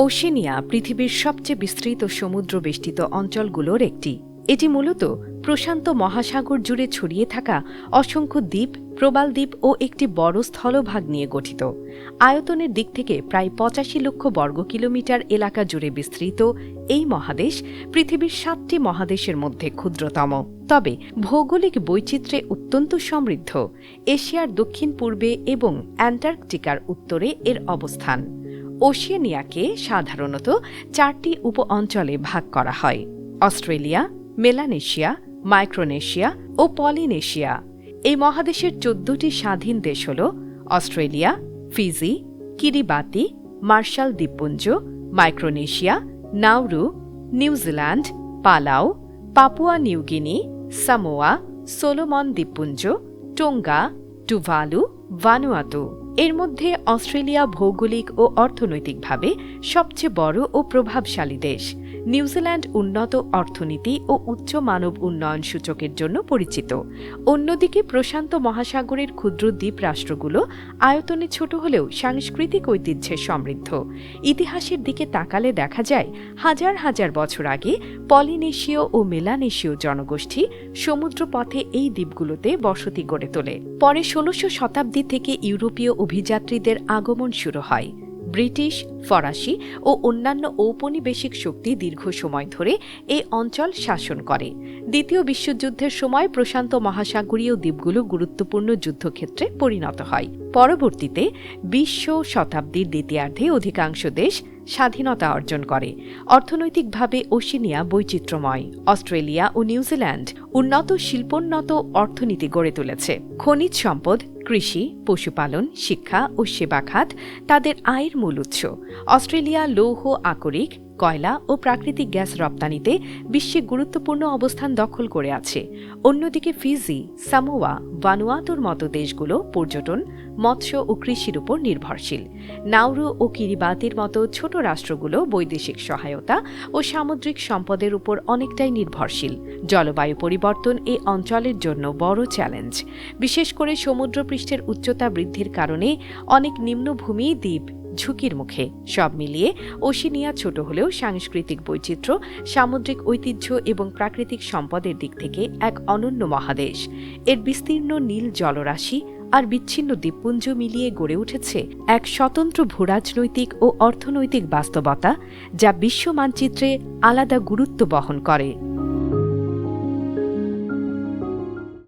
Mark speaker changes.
Speaker 1: Oceania পৃথিবীর সবচেয়ে বিস্তৃত সমুদ্র বেষ্টিত অঞ্চলগুলোর একটি। এটি মূলত প্রশান্ত মহাসাগর জুড়ে ছড়িয়ে থাকা অসংখ্য দ্বীপ, প্রবাল দ্বীপ ও একটি বড় স্থলভাগ নিয়ে গঠিত। আয়তনের দিক থেকে প্রায় ৮৫ লক্ষ বর্গ কিলোমিটার এলাকা জুড়ে বিস্তৃত এই মহাদেশ পৃথিবীর ৭টি মহাদেশের মধ্যে ক্ষুদ্রতম, তবে ভৌগোলিক বৈচিত্র্যে অত্যন্ত সমৃদ্ধ। এশিয়ার দক্ষিণ পূর্বে এবং অ্যান্টার্কটিকার উত্তরে এর অবস্থান। ওশেনিয়াকে সাধারণত ৪টি উপ অঞ্চলে ভাগ করা হয়: অস্ট্রেলিয়া, মেলানেশিয়া, মাইক্রোনেশিয়া ও পলিনেশিয়া। এই মহাদেশের ১৪টি স্বাধীন দেশ হল অস্ট্রেলিয়া, ফিজি, কিরিবাতি, মার্শাল দ্বীপপুঞ্জ, Micronesia, Nauru, New Zealand, Palau, Papua New Guinea, Samoa, Solomon দ্বীপপুঞ্জ, টোঙ্গা, টুভালু, ভানুয়াতু। এর মধ্যে অস্ট্রেলিয়া ভৌগোলিক ও অর্থনৈতিকভাবে সবচেয়ে বড় ও প্রভাবশালী দেশ। নিউজিল্যান্ড উন্নত অর্থনীতি ও উচ্চ মানব উন্নয়ন সূচকের জন্য পরিচিত। অন্যদিকে প্রশান্ত মহাসাগরের ক্ষুদ্র দ্বীপ রাষ্ট্রগুলো আয়তনে ছোট হলেও সাংস্কৃতিক ঐতিহ্যে সমৃদ্ধ। ইতিহাসের দিকে তাকালে দেখা যায়, হাজার হাজার বছর আগে পলিনেশীয় ও মেলানেশীয় জনগোষ্ঠী সমুদ্রপথে এই দ্বীপগুলোতে বসতি গড়ে তোলে। পরে ১৬শ শতাব্দী থেকে ইউরোপীয় অভিযাত্রীদের আগমন শুরু হয়। ব্রিটিশ, ফরাসি ও অন্যান্য ঔপনিবেশিক শক্তি দীর্ঘ সময় ধরে এই অঞ্চল শাসন করে। দ্বিতীয় বিশ্বযুদ্ধের সময় প্রশান্ত মহাসাগরীয় দ্বীপগুলো গুরুত্বপূর্ণ যুদ্ধক্ষেত্রে পরিণত হয়। পরবর্তীতে ২০শ শতাব্দীর দ্বিতীয়ার্ধে অধিকাংশ দেশ স্বাধীনতা অর্জন করে। অর্থনৈতিকভাবে ওশেনিয়া বৈচিত্র্যময়। অস্ট্রেলিয়া ও নিউজিল্যান্ড উন্নত শিল্পোন্নত অর্থনীতি গড়ে তুলেছে। খনিজ সম্পদ, কৃষি, পশুপালন, শিক্ষা ও সেবা খাত তাদের আয়ের মূল উৎস। অস্ট্রেলিয়া লৌহ, আকরিক, কয়লা ও প্রাকৃতিক গ্যাস রপ্তানিতে বিশ্বে গুরুত্বপূর্ণ অবস্থান দখল করে আছে। অন্যদিকে ফিজি, সামোয়া, ভানুয়াতুর মতো দেশগুলো পর্যটন, মৎস্য ও কৃষির উপর নির্ভরশীল। নাউরু ও কিরিবাতির মতো ছোট রাষ্ট্রগুলো বৈদেশিক সহায়তা ও সামুদ্রিক সম্পদের উপর অনেকটাই নির্ভরশীল। জলবায়ু পরিবর্তন এই অঞ্চলের জন্য বড় চ্যালেঞ্জ। বিশেষ করে সমুদ্রপৃষ্ঠের উচ্চতা বৃদ্ধির কারণে অনেক নিম্নভূমি দ্বীপ ঝুঁকির মুখে। সব মিলিয়ে ওশেনিয়া ছোট হলেও সাংস্কৃতিক বৈচিত্র্য, সামুদ্রিক ঐতিহ্য এবং প্রাকৃতিক সম্পদের দিক থেকে এক অনন্য মহাদেশ। এর বিস্তীর্ণ নীল জলরাশি আর বিচ্ছিন্ন দ্বীপপুঞ্জ মিলিয়ে গড়ে উঠেছে এক স্বতন্ত্র ভূরাজনৈতিক ও অর্থনৈতিক বাস্তবতা, যা বিশ্ব মানচিত্রে আলাদা গুরুত্ব বহন করে।